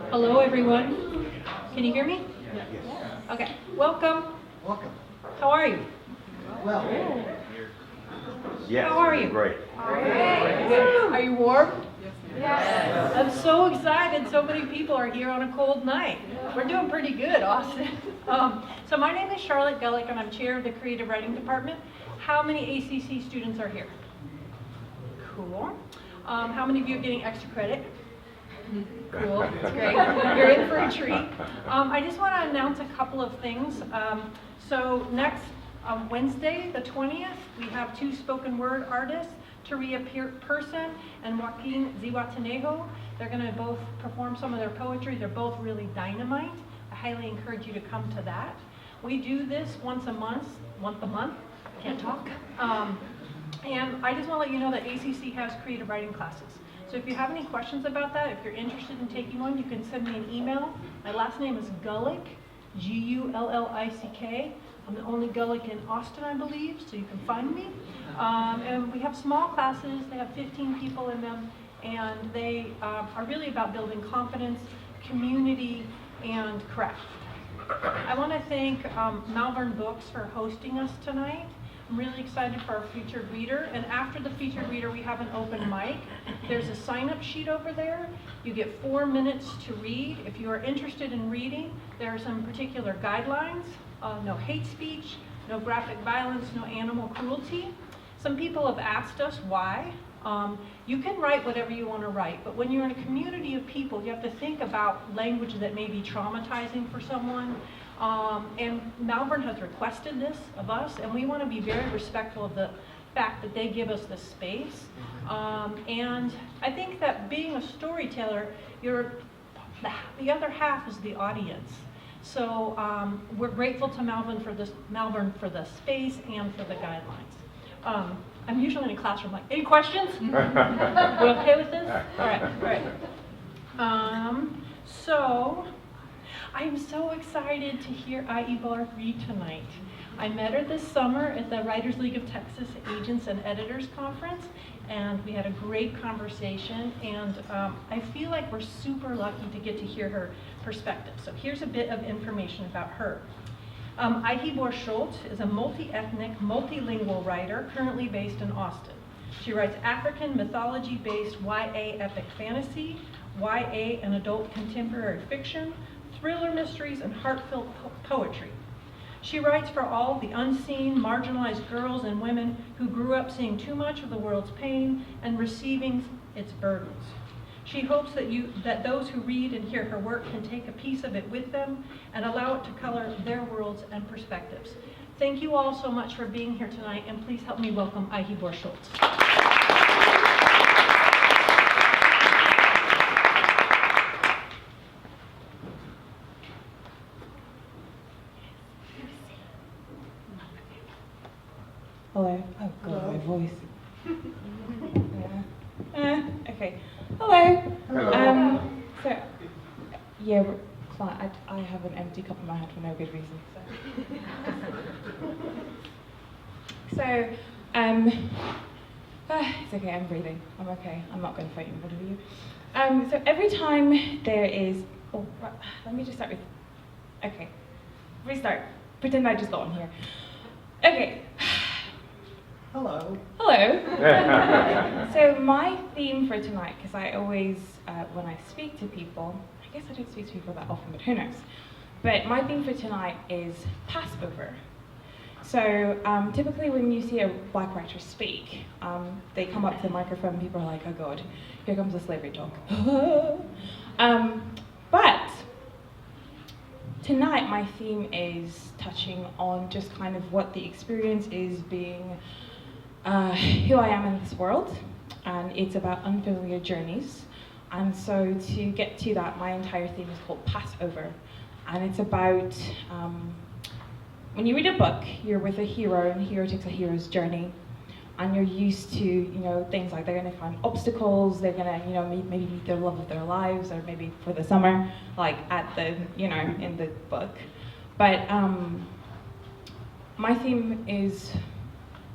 Hello, everyone. Can you hear me? Yes. Okay. Welcome. Welcome. How are you? Well, Yes, How are you? Great. Are you warm? Yes. I'm so excited. So many people are here on a cold night. We're doing pretty good, Austin. So my name is Charlotte Gullick, and I'm chair of the Creative Writing Department. How many ACC students are here? Cool. How many of you are getting extra credit? Cool, that's great. You're in for a treat. I just want to announce a couple of things. So next Wednesday, the 20th, we have two spoken word artists, Taria Person and Joaquin Zihuatanejo. They're going to both perform some of their poetry. They're both really dynamite. I highly encourage you to come to that. We do this once a month, can't talk. And I just want to let you know that ACC has creative writing classes. So if you have any questions about that, if you're interested in taking one, you can send me an email. My last name is Gullick, Gullick. I'm the only Gullick in Austin, I believe, so you can find me. And we have small classes. They have 15 people in them, and they are really about building confidence, community, and craft. I want to thank Malvern Books for hosting us tonight. I'm really excited for our featured reader, and after the featured reader we have an open mic. There's a sign-up sheet over there. You get 4 minutes to read. If you are interested in reading, there are some particular guidelines. No hate speech, no graphic violence, no animal cruelty. Some people have asked us why. You can write whatever you want to write, but when you're in a community of people, you have to think about language that may be traumatizing for someone. And Malvern has requested this of us, and we want to be very respectful of the fact that they give us the space. And I think that being a storyteller, the other half is the audience. So we're grateful to Malvern for the space and for the guidelines. I'm usually in a classroom like, any questions? We okay with this? All right. So I'm so excited to hear Ehigbor read tonight. I met her this summer at the Writers League of Texas Agents and Editors Conference, and we had a great conversation, and I feel like we're super lucky to get to hear her perspective. So here's a bit of information about her. Ehigbor Shultz is a multi-ethnic, multilingual writer currently based in Austin. She writes African mythology-based YA epic fantasy, YA and adult contemporary fiction, thriller mysteries, and heartfelt poetry. She writes for all the unseen, marginalized girls and women who grew up seeing too much of the world's pain and receiving its burdens. She hopes that those who read and hear her work can take a piece of it with them and allow it to color their worlds and perspectives. Thank you all so much for being here tonight, and please help me welcome Ehigbor Shultz. Hello. Oh God, my voice. Okay. Hello. Hello. So, yeah, I have an empty cup in my hand for no good reason. So, it's okay. I'm breathing. I'm okay. I'm not going to fight anybody with you. So every time there is, let me just start with. Okay. Restart. Pretend I just got on here. Okay. hello. Hello. So my theme for tonight, because I always, when I speak to people, I guess I don't speak to people that often, but who knows? But my theme for tonight is Passover. So typically when you see a black writer speak, they come up to the microphone and people are like, oh God, here comes the slavery talk. But tonight my theme is touching on just kind of what the experience is being who I am in this world, and it's about unfamiliar journeys. And so to get to that, my entire theme is called Passover, and it's about when you read a book, you're with a hero, and the hero takes a hero's journey, and you're used to things like they're going to find obstacles, they're going to maybe meet their love of their lives, or maybe for the summer, like at the in the book. But my theme is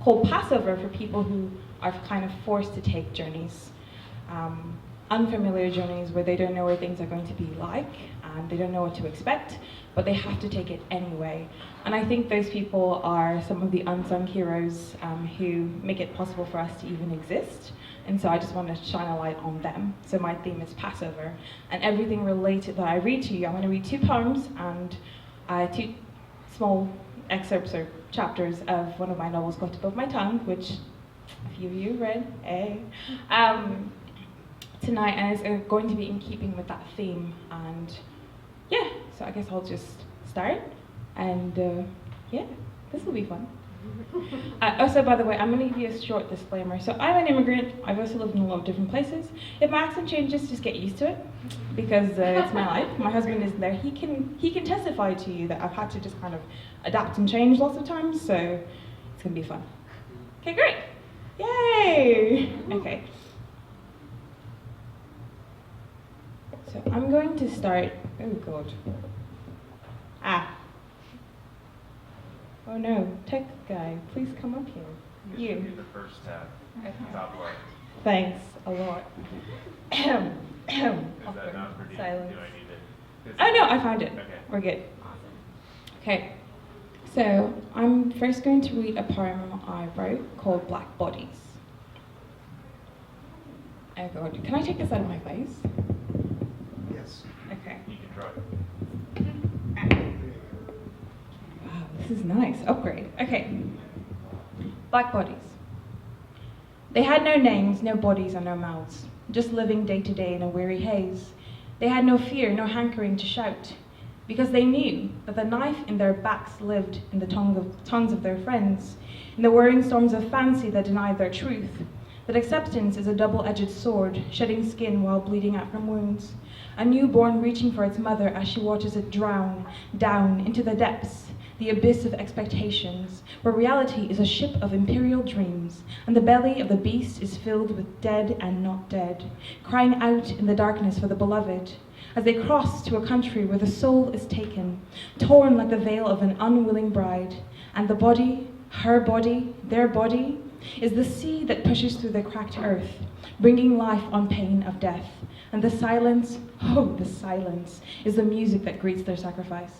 called Passover for people who are kind of forced to take journeys. unfamiliar journeys where they don't know where things are going to be like, and they don't know what to expect, but they have to take it anyway. And I think those people are some of the unsung heroes who make it possible for us to even exist. And so I just want to shine a light on them. So my theme is Passover. And everything related that I read to you, I'm going to read 2 poems and 2 small excerpts or chapters of one of my novels, Got Above My Tongue, which a few of you read, tonight, and it's going to be in keeping with that theme. And yeah, so I guess I'll just start, and yeah, this will be fun. Also, by the way, I'm going to give you a short disclaimer. So I'm an immigrant. I've also lived in a lot of different places. If my accent changes, just get used to it, because it's my life. My husband isn't there. He can testify to you that I've had to just kind of adapt and change lots of times, so it's going to be fun. Okay, great. Yay! Okay. So I'm going to start, oh God. Oh no, tech guy, please come up here. You should do the first tab, top right. Thanks a lot. Is that not pretty? Silence. Do I need it? Oh no, I found it. Okay. We're good. Okay, so I'm first going to read a poem I wrote called Black Bodies. Oh God, can I take this out of my face? Yes. Okay. You can try. Wow, this is nice. Upgrade. Okay. Black bodies. They had no names, no bodies, and no mouths, just living day to day in a weary haze. They had no fear, no hankering to shout, because they knew that the knife in their backs lived in the tongues of their friends, in the whirring storms of fancy that denied their truth, that acceptance is a double-edged sword, shedding skin while bleeding out from wounds, a newborn reaching for its mother as she watches it drown down into the depths, the abyss of expectations, where reality is a ship of imperial dreams, and the belly of the beast is filled with dead and not dead, crying out in the darkness for the beloved, as they cross to a country where the soul is taken, torn like the veil of an unwilling bride, and the body, her body, their body, is the sea that pushes through the cracked earth, bringing life on pain of death, and the silence, oh, the silence, is the music that greets their sacrifice.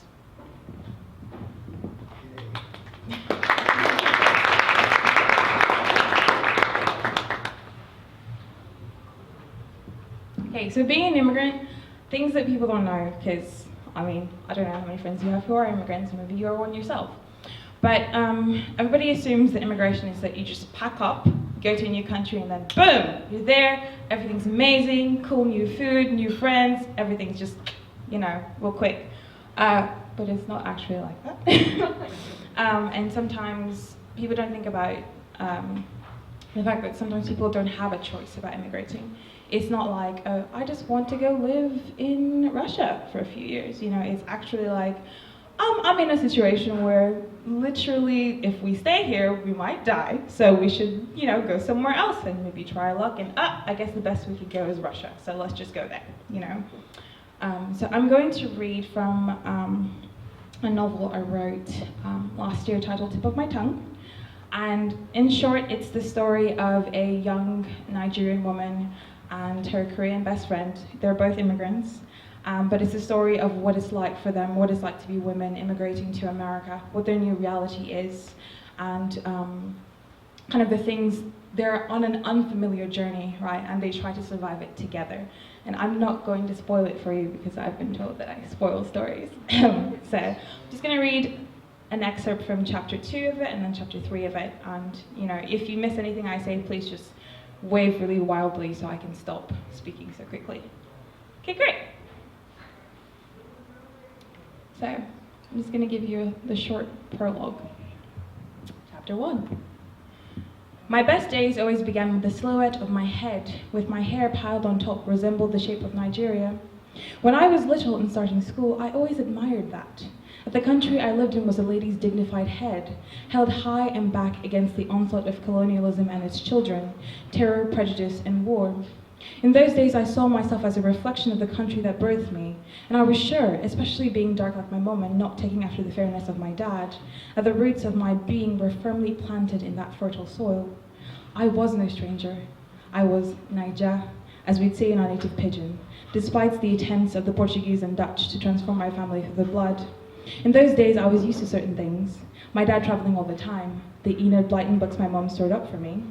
Okay, so being an immigrant, things that people don't know, because, I mean, I don't know how many friends you have who are immigrants, maybe you are one yourself. But everybody assumes that immigration is that you just pack up, go to a new country, and then boom, you're there, everything's amazing, cool new food, new friends, everything's just, you know, real quick. But it's not actually like that. And sometimes people don't think about the fact that sometimes people don't have a choice about immigrating. It's not like, oh, I just want to go live in Russia for a few years. You know, it's actually like, I'm in a situation where literally if we stay here, we might die. So we should, you know, go somewhere else and maybe try our luck. And I guess the best we could go is Russia. So let's just go there, you know. So I'm going to read from a novel I wrote last year titled Tip of My Tongue. And in short, it's the story of a young Nigerian woman and her Korean best friend. They're both immigrants. But it's a story of what it's like for them, what it's like to be women immigrating to America, what their new reality is, and kind of the things, they're on an unfamiliar journey, right? And they try to survive it together. And I'm not going to spoil it for you because I've been told that I spoil stories. So I'm just going to read an excerpt from chapter 2 of it and then chapter 3 of it. And, you know, if you miss anything I say, please just wave really wildly so I can stop speaking so quickly. Okay, great. So, I'm just going to give you the short prologue. Chapter 1. My best days always began with the silhouette of my head, with my hair piled on top, resembled the shape of Nigeria. When I was little and starting school, I always admired that the country I lived in was a lady's dignified head, held high and back against the onslaught of colonialism and its children, terror, prejudice, and war. In those days, I saw myself as a reflection of the country that birthed me, and I was sure, especially being dark like my mom and not taking after the fairness of my dad, that the roots of my being were firmly planted in that fertile soil. I was no stranger. I was Naija, as we'd say in our native pidgin, despite the attempts of the Portuguese and Dutch to transform my family through the blood. In those days, I was used to certain things. My dad traveling all the time, the Enid Blyton books my mom stored up for me,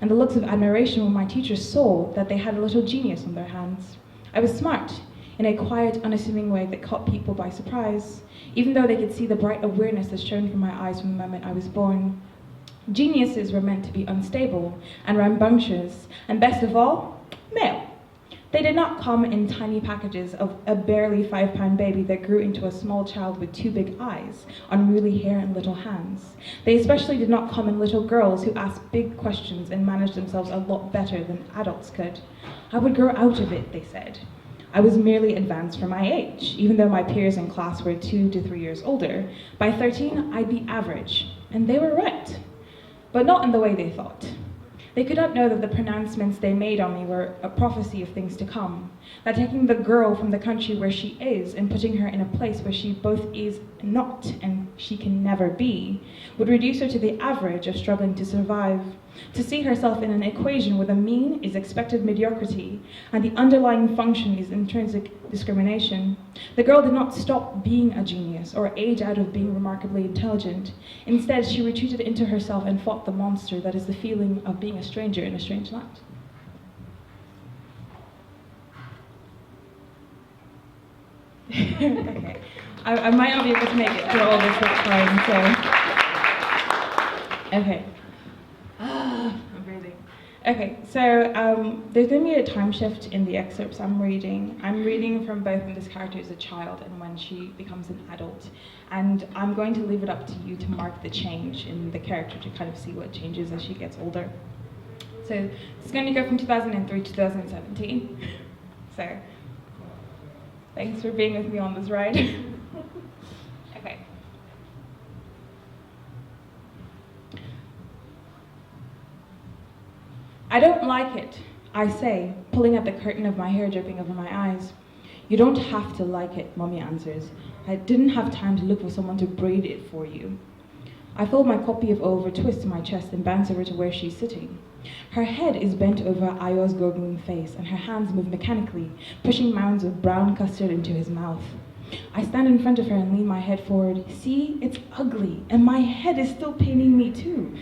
and the looks of admiration when my teachers saw that they had a little genius on their hands. I was smart, in a quiet, unassuming way that caught people by surprise, even though they could see the bright awareness that shone from my eyes from the moment I was born. Geniuses were meant to be unstable and rambunctious, and best of all, male. They did not come in tiny packages of a barely 5-pound baby that grew into a small child with 2 big eyes, unruly hair and little hands. They especially did not come in little girls who asked big questions and managed themselves a lot better than adults could. I would grow out of it, they said. I was merely advanced for my age, even though my peers in class were 2 to 3 years older. By 13, I'd be average, and they were right, but not in the way they thought. They could not know that the pronouncements they made on me were a prophecy of things to come, that taking the girl from the country where she is and putting her in a place where she both is not and she can never be, would reduce her to the average of struggling to survive. To see herself in an equation where the mean is expected mediocrity and the underlying function is intrinsic discrimination. The girl did not stop being a genius or age out of being remarkably intelligent. Instead, she retreated into herself and fought the monster that is the feeling of being a stranger in a strange land. Okay, I might not be able to make it through all this time, so. Okay. I'm breathing. Okay, so there's going to be a time shift in the excerpts I'm reading. I'm reading from both when this character is a child and when she becomes an adult. And I'm going to leave it up to you to mark the change in the character to kind of see what changes as she gets older. So it's going to go from 2003 to 2017. So thanks for being with me on this ride. Okay. I don't like it, I say, pulling at the curtain of my hair dripping over my eyes. You don't have to like it, Mommy answers. I didn't have time to look for someone to braid it for you. I fold my copy of Over Twist to my chest and bounce over to where she's sitting. Her head is bent over Ayo's gurgling face, and her hands move mechanically, pushing mounds of brown custard into his mouth. I stand in front of her and lean my head forward. See, it's ugly, and my head is still paining me too.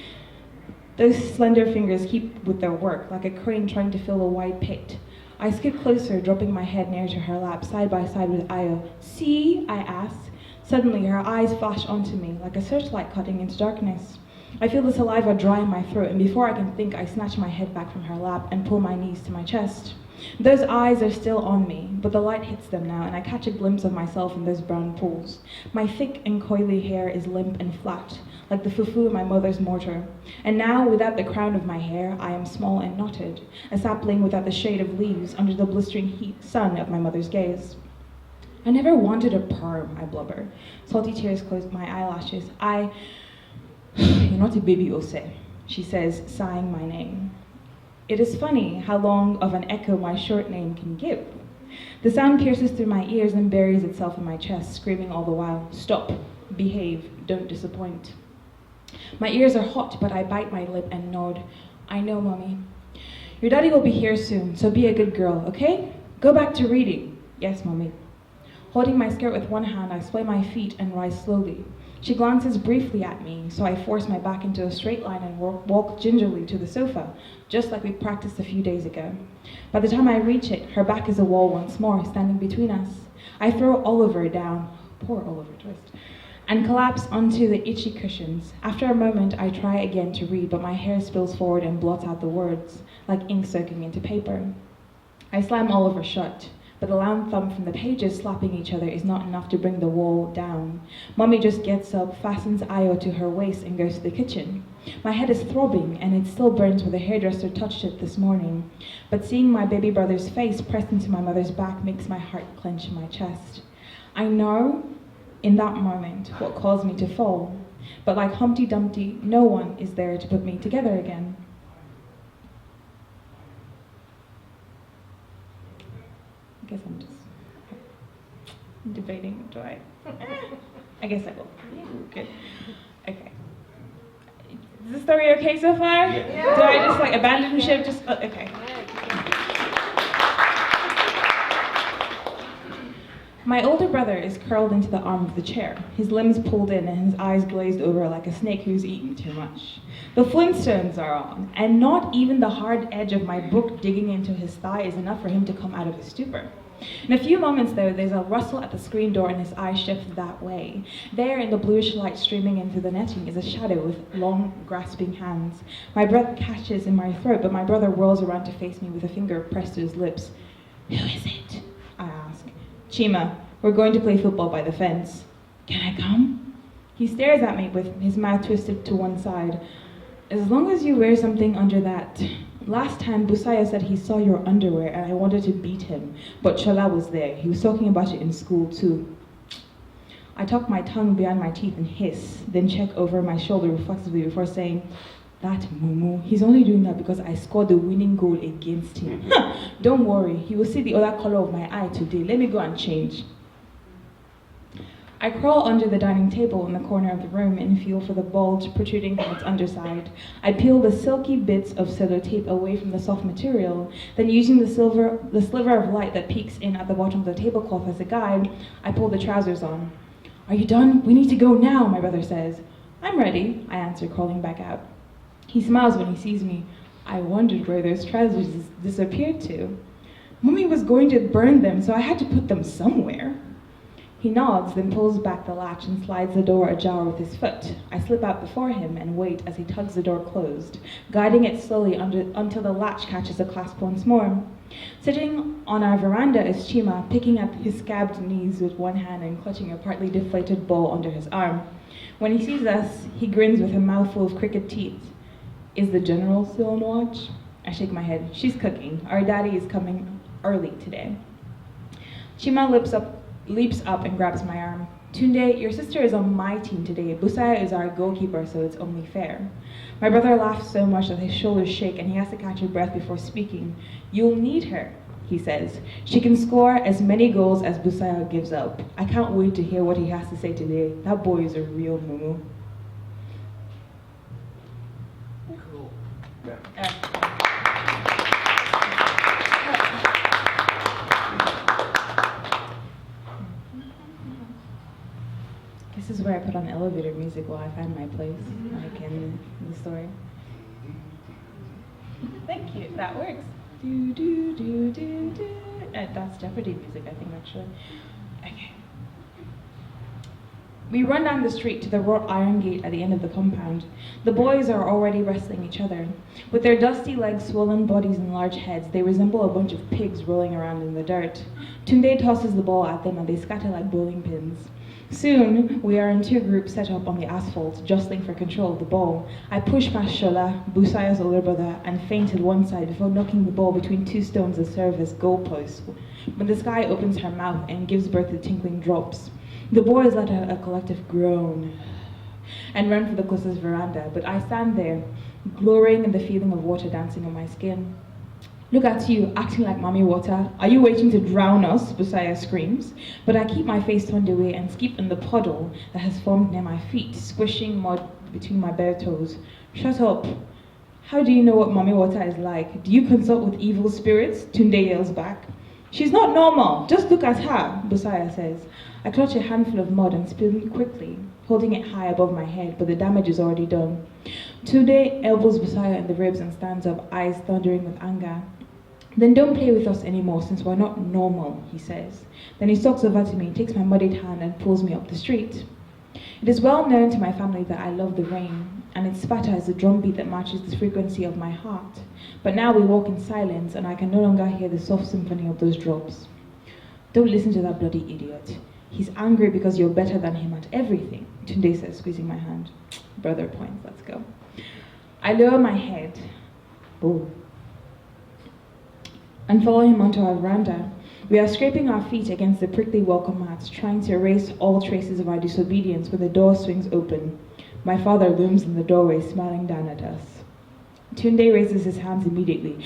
Those slender fingers keep with their work, like a crane trying to fill a wide pit. I skip closer, dropping my head near to her lap, side by side with Ayo. See? I ask. Suddenly, her eyes flash onto me, like a searchlight cutting into darkness. I feel the saliva dry in my throat, and before I can think, I snatch my head back from her lap and pull my knees to my chest. Those eyes are still on me, but the light hits them now, and I catch a glimpse of myself in those brown pools. My thick and coily hair is limp and flat, like the fufu in my mother's mortar. And now, without the crown of my hair, I am small and knotted, a sapling without the shade of leaves under the blistering heat sun of my mother's gaze. I never wanted a perm, I blubber. Salty tears close my eyelashes. You're not a baby, Ose, she says, sighing my name. It is funny how long of an echo my short name can give. The sound pierces through my ears and buries itself in my chest, screaming all the while, stop, behave, don't disappoint. My ears are hot, but I bite my lip and nod. I know, Mommy. Your daddy will be here soon, so be a good girl, okay? Go back to reading. Yes, Mommy. Holding my skirt with one hand, I splay my feet and rise slowly. She glances briefly at me, so I force my back into a straight line and walk gingerly to the sofa, just like we practiced a few days ago. By the time I reach it, her back is a wall once more, standing between us. I throw Oliver down, poor Oliver Twist, and collapse onto the itchy cushions. After a moment, I try again to read, but my hair spills forward and blots out the words, like ink soaking into paper. I slam Oliver shut, but the loud thump from the pages slapping each other is not enough to bring the wall down. Mommy just gets up, fastens Ayo to her waist, and goes to the kitchen. My head is throbbing, and it still burns where the hairdresser touched it this morning. But seeing my baby brother's face pressed into my mother's back makes my heart clench in my chest. I know, in that moment, what caused me to fall. But like Humpty Dumpty, no one is there to put me together again. I guess I'm just debating, do I? I guess I will. Yeah. Good. Okay. Is the story okay so far? Yeah. Do I just abandon ship? Okay. My older brother is curled into the arm of the chair, his limbs pulled in and his eyes glazed over like a snake who's eaten too much. The Flintstones are on, and not even the hard edge of my book digging into his thigh is enough for him to come out of his stupor. In a few moments, though, there's a rustle at the screen door and his eyes shift that way. There, in the bluish light streaming into the netting, is a shadow with long, grasping hands. My breath catches in my throat, but my brother whirls around to face me with a finger pressed to his lips. "Who is it?" I ask. "Chima, we're going to play football by the fence." "Can I come?" He stares at me with his mouth twisted to one side. "As long as you wear something under that. Last time, Busaya said he saw your underwear and I wanted to beat him, but Chola was there. He was talking about it in school too." I tuck my tongue behind my teeth and hiss, then check over my shoulder reflexively before saying, "That Mumu, he's only doing that because I scored the winning goal against him. Don't worry, he will see the other color of my eye today. Let me go and change." I crawl under the dining table in the corner of the room and feel for the bulge protruding from its underside. I peel the silky bits of sellotape away from the soft material, then using the sliver of light that peeks in at the bottom of the tablecloth as a guide, I pull the trousers on. "Are you done? We need to go now," my brother says. "I'm ready," I answer, crawling back out. He smiles when he sees me. I wondered where those trousers disappeared to. Mummy was going to burn them, so I had to put them somewhere. He nods, then pulls back the latch and slides the door ajar with his foot. I slip out before him and wait as he tugs the door closed, guiding it slowly until the latch catches a clasp once more. Sitting on our veranda is Chima, picking at his scabbed knees with one hand and clutching a partly deflated ball under his arm. When he sees us, he grins with a mouthful of crooked teeth. "Is the general still on watch?" I shake my head. "She's cooking. Our daddy is coming early today." Chima leaps up and grabs my arm. "Tunde, your sister is on my team today. Busaya is our goalkeeper, so it's only fair." My brother laughs so much that his shoulders shake and he has to catch his breath before speaking. "You'll need her," he says. "She can score as many goals as Busaya gives up. I can't wait to hear what he has to say today. That boy is a real mumu." Cool. This is where I put on elevator music while I find my place, like in the story. Thank you, that works. Do, do, do, do, do. That's Jeopardy music, I think, actually. Okay. We run down the street to the wrought iron gate at the end of the compound. The boys are already wrestling each other. With their dusty legs, swollen bodies, and large heads, they resemble a bunch of pigs rolling around in the dirt. Tunde tosses the ball at them and they scatter like bowling pins. Soon, we are in two groups set up on the asphalt, jostling for control of the ball. I push past Shola, Busaya's older brother, and feint at one side before knocking the ball between two stones that serve as goalposts. When the sky opens her mouth and gives birth to tinkling drops. The boys let out a collective groan and run for the closest veranda, but I stand there, glorying in the feeling of water dancing on my skin. "Look at you, acting like mommy water. Are you waiting to drown us?" Busaya screams. But I keep my face turned away and skip in the puddle that has formed near my feet, squishing mud between my bare toes. "Shut up. How do you know what mommy water is like? Do you consult with evil spirits?" Tunde yells back. "She's not normal. Just look at her," Busaya says. I clutch a handful of mud and spill it quickly, holding it high above my head, but the damage is already done. Tunde elbows Busaya in the ribs and stands up, eyes thundering with anger. "Then don't play with us anymore since we're not normal," he says. Then he stalks over to me, takes my muddied hand and pulls me up the street. It is well known to my family that I love the rain, and its spatter is a drumbeat that matches the frequency of my heart. But now we walk in silence and I can no longer hear the soft symphony of those drops. "Don't listen to that bloody idiot. He's angry because you're better than him at everything," Tunde says, squeezing my hand. Brother points, "Let's go." I lower my head. Oh. And follow him onto our veranda. We are scraping our feet against the prickly welcome mats, trying to erase all traces of our disobedience when the door swings open. My father looms in the doorway, smiling down at us. Tunde raises his hands immediately.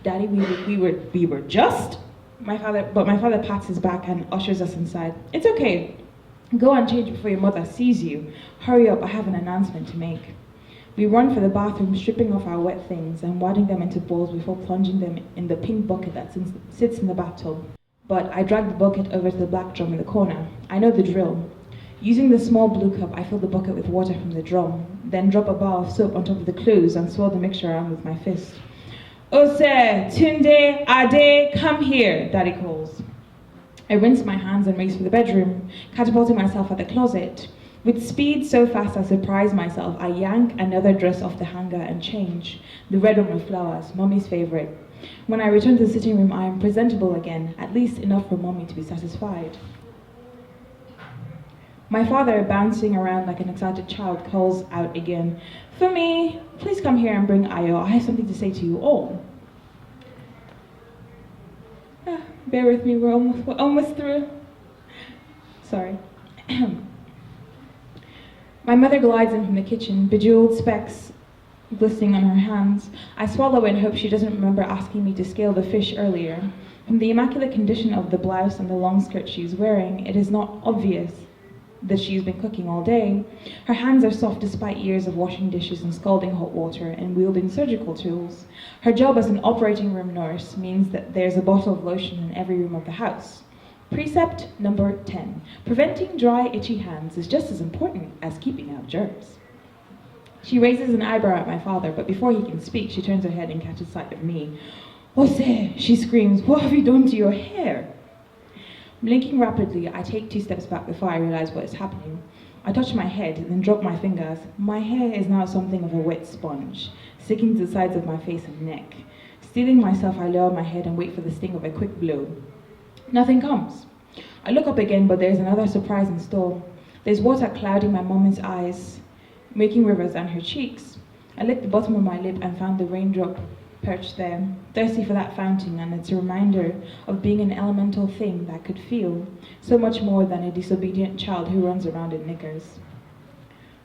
"Daddy, we were just..." My father pats his back and ushers us inside. "It's okay. Go and change before your mother sees you. Hurry up, I have an announcement to make." We run for the bathroom, stripping off our wet things and wadding them into balls before plunging them in the pink bucket that sits in the bathtub. but I drag the bucket over to the black drum in the corner. I know the drill. Using the small blue cup, I fill the bucket with water from the drum, then drop a bar of soap on top of the clothes and swirl the mixture around with my fist. Ose, Tunde, Ade, come here, Daddy calls. I rinse my hands and race for the bedroom, catapulting myself at the closet. With speed so fast I surprise myself, I yank another dress off the hanger and change. The red one with flowers, Mommy's favorite. When I return to the sitting room, I am presentable again, at least enough for Mommy to be satisfied. My father, bouncing around like an excited child, calls out again, Fumi, please come here and bring Ayo. I have something to say to you all. Bear with me, we're almost through. Sorry. My mother glides in from the kitchen, bejeweled specks glistening on her hands. I swallow and hope she doesn't remember asking me to scale the fish earlier. From the immaculate condition of the blouse and the long skirt she's wearing, it is not obvious that she's been cooking all day. Her hands are soft despite years of washing dishes and scalding hot water and wielding surgical tools. Her job as an operating room nurse means that there's a bottle of lotion in every room of the house. Precept number 10. Preventing dry, itchy hands is just as important as keeping out germs. She raises an eyebrow at my father, but before he can speak, she turns her head and catches sight of me. Jose, she screams, what have you done to your hair? Blinking rapidly, I take 2 steps back before I realize what is happening. I touch my head and then drop my fingers. My hair is now something of a wet sponge, sticking to the sides of my face and neck. Steeling myself, I lower my head and wait for the sting of a quick blow. Nothing comes. I look up again, but there's another surprise in store. There's water clouding my mommy's eyes, making rivers down her cheeks. I licked the bottom of my lip and found the raindrop perched there, thirsty for that fountain, and it's a reminder of being an elemental thing that could feel so much more than a disobedient child who runs around in knickers.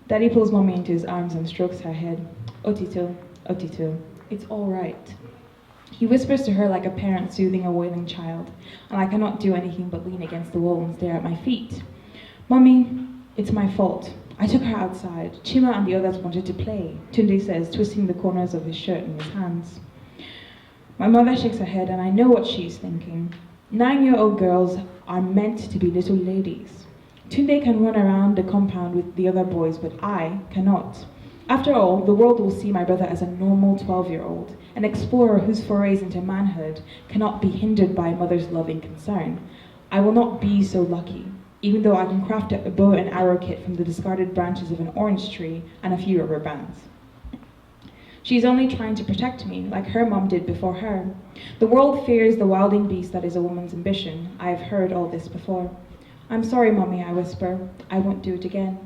Daddy pulls Mommy into his arms and strokes her head. Otito, Otito, it's all right. He whispers to her like a parent soothing a wailing child, and I cannot do anything but lean against the wall and stare at my feet. Mommy, it's my fault. I took her outside. Chima and the others wanted to play, Tunde says, twisting the corners of his shirt in his hands. My mother shakes her head, and I know what she's thinking. 9-year-old girls are meant to be little ladies. Tunde can run around the compound with the other boys, but I cannot. After all, the world will see my brother as a normal 12-year-old, an explorer whose forays into manhood cannot be hindered by a mother's loving concern. I will not be so lucky, even though I can craft a bow and arrow kit from the discarded branches of an orange tree and a few rubber bands. She's only trying to protect me, like her mom did before her. The world fears the wilding beast that is a woman's ambition. I have heard all this before. I'm sorry, Mommy, I whisper. I won't do it again.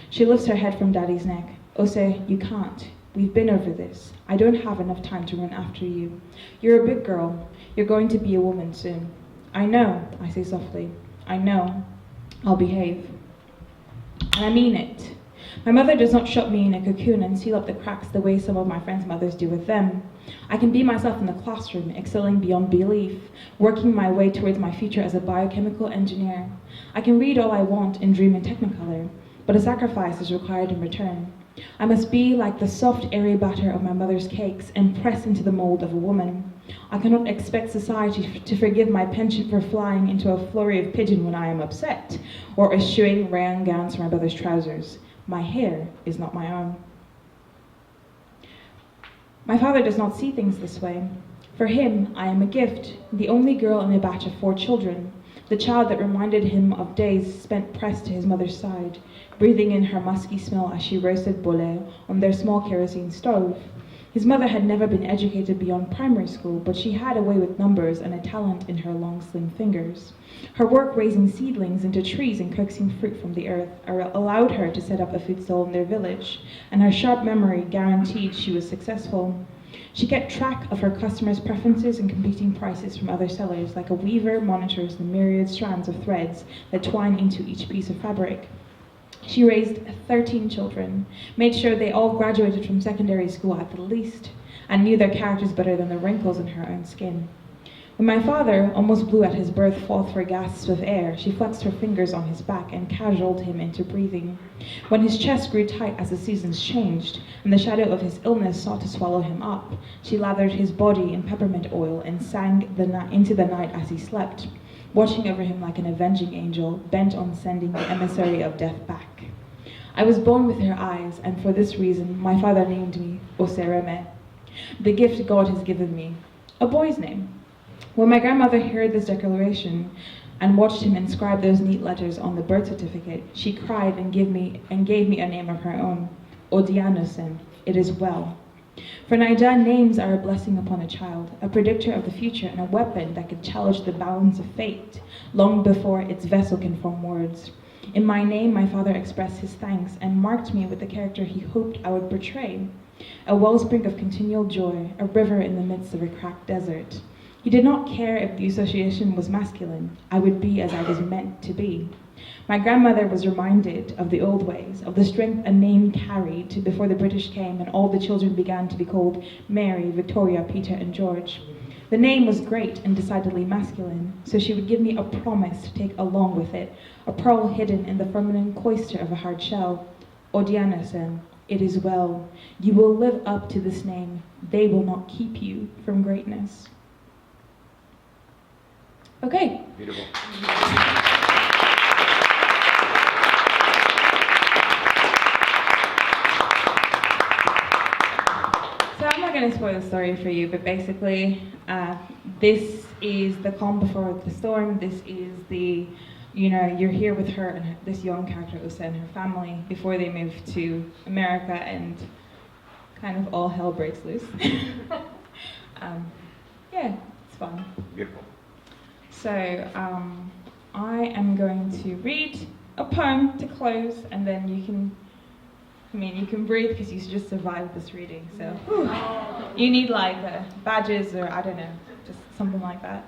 She lifts her head from Daddy's neck. Ose, you can't. We've been over this. I don't have enough time to run after you. You're a big girl. You're going to be a woman soon. I know, I say softly. I know. I'll behave. And I mean it. My mother does not shut me in a cocoon and seal up the cracks the way some of my friends' mothers do with them. I can be myself in the classroom, excelling beyond belief, working my way towards my future as a biochemical engineer. I can read all I want and dream in Technicolor, but a sacrifice is required in return. I must be like the soft, airy batter of my mother's cakes and press into the mold of a woman. I cannot expect society to forgive my penchant for flying into a flurry of pigeon when I am upset, or eschewing rayon gowns for my brother's trousers. My hair is not my own. My father does not see things this way. For him, I am a gift, the only girl in a batch of 4 children, the child that reminded him of days spent pressed to his mother's side, breathing in her musky smell as she roasted bole on their small kerosene stove. His mother had never been educated beyond primary school, but she had a way with numbers and a talent in her long, slim fingers. Her work raising seedlings into trees and coaxing fruit from the earth allowed her to set up a food stall in their village, and her sharp memory guaranteed she was successful. She kept track of her customers' preferences and competing prices from other sellers, like a weaver monitors the myriad strands of threads that twine into each piece of fabric. She raised 13 children, made sure they all graduated from secondary school at the least, and knew their characters better than the wrinkles in her own skin. When my father almost blew at his birth forth for gasps of air, she flexed her fingers on his back and cajoled him into breathing. When his chest grew tight as the seasons changed, and the shadow of his illness sought to swallow him up, she lathered his body in peppermint oil and sang into the night as he slept, watching over him like an avenging angel, bent on sending the emissary of death back. I was born with her eyes, and for this reason, my father named me Osereme, the gift God has given me, a boy's name. When my grandmother heard this declaration and watched him inscribe those neat letters on the birth certificate, she cried and gave me a name of her own, Odianosen, it is well. For Naija, names are a blessing upon a child, a predictor of the future and a weapon that can challenge the balance of fate, long before its vessel can form words. In my name, my father expressed his thanks and marked me with the character he hoped I would portray, a wellspring of continual joy, a river in the midst of a cracked desert. He did not care if the association was masculine. I would be as I was meant to be. My grandmother was reminded of the old ways, of the strength a name carried before the British came and all the children began to be called Mary, Victoria, Peter, and George. The name was great and decidedly masculine, so she would give me a promise to take along with it, a pearl hidden in the feminine cloister of a hard shell. Odianosen, it is well. You will live up to this name. They will not keep you from greatness. Okay. Beautiful. So I'm not going to spoil the story for you, but basically, this is the calm before the storm. This is the, you're here with her and this young character, Usa, and her family before they move to America, and kind of all hell breaks loose. Yeah, it's fun. Beautiful. So I am going to read a poem to close, and then you can breathe because you just survived this reading. So you need like badges or I don't know, just something like that.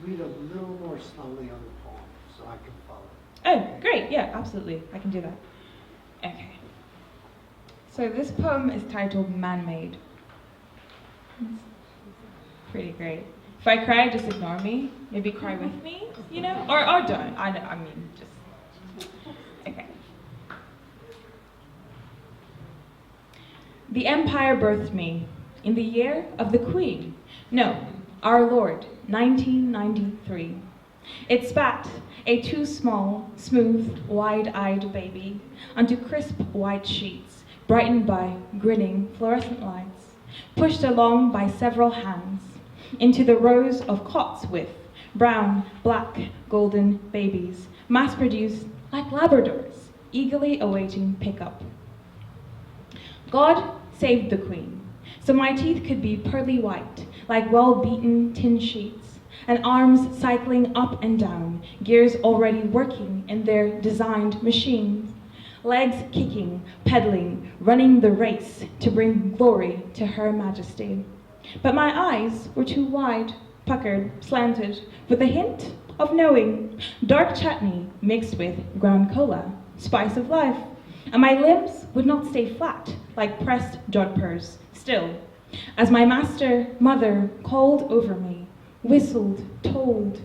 Read a little more slowly on the poem so I can follow. Oh, great! Yeah, absolutely. I can do that. Okay. So this poem is titled "Man-Made." It's pretty great. If I cry, just ignore me. Maybe cry with me, or don't. I mean, just okay. The empire birthed me in the year of the Queen. No, our Lord, 1993. It spat a too small, smooth, wide-eyed baby onto crisp white sheets, brightened by grinning fluorescent lights, pushed along by several hands, into the rows of cots with brown, black, golden babies, mass-produced like Labradors, eagerly awaiting pickup. God saved the Queen, so my teeth could be pearly white, like well-beaten tin sheets, and arms cycling up and down, gears already working in their designed machines, legs kicking, pedaling, running the race to bring glory to Her Majesty. But my eyes were too wide, puckered, slanted, with a hint of knowing, dark chutney mixed with ground cola, spice of life, and my limbs would not stay flat like pressed jodhpurs. Still, as my mother called over me, whistled, told,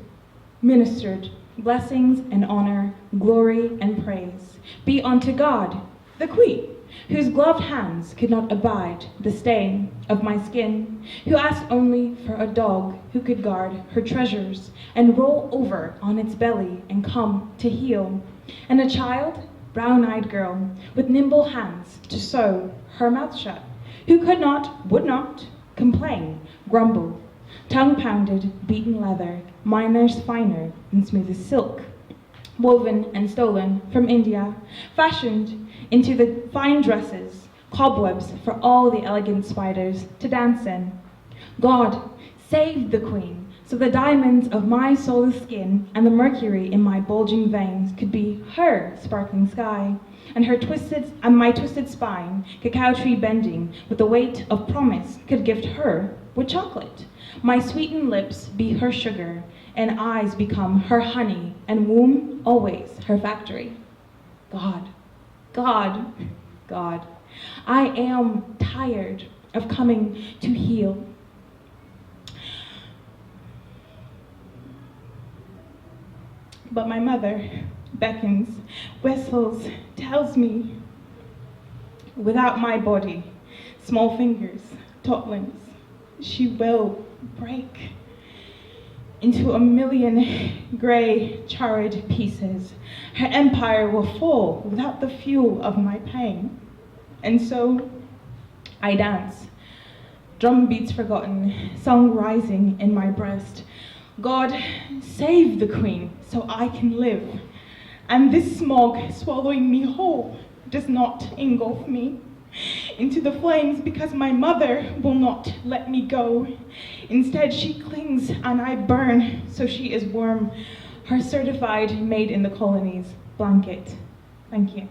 ministered, blessings and honor, glory and praise be unto God, the Queen, whose gloved hands could not abide the stain of my skin, who asked only for a dog who could guard her treasures and roll over on its belly and come to heal, and a child, brown-eyed girl, with nimble hands to sew her mouth shut, who could not, would not, complain, grumble, tongue-pounded, beaten leather, miners finer than smoothest silk, woven and stolen from India, fashioned into the fine dresses, cobwebs for all the elegant spiders to dance in. God saved the Queen, so the diamonds of my soulless skin and the mercury in my bulging veins could be her sparkling sky, and my twisted spine, cacao tree bending with the weight of promise, could gift her with chocolate. My sweetened lips be her sugar, and eyes become her honey, and womb always her factory. God, God, God, I am tired of coming to heal. But my mother beckons, whistles, tells me, without my body, small fingers, toddlings, she will break into a million grey, charred pieces. Her empire will fall without the fuel of my pain. And so I dance, drum beats forgotten, song rising in my breast. God, save the queen so I can live. And this smog swallowing me whole does not engulf me into the flames, because my mother will not let me go. Instead, she clings and I burn, so she is warm, her certified made in the colonies blanket. Thank you.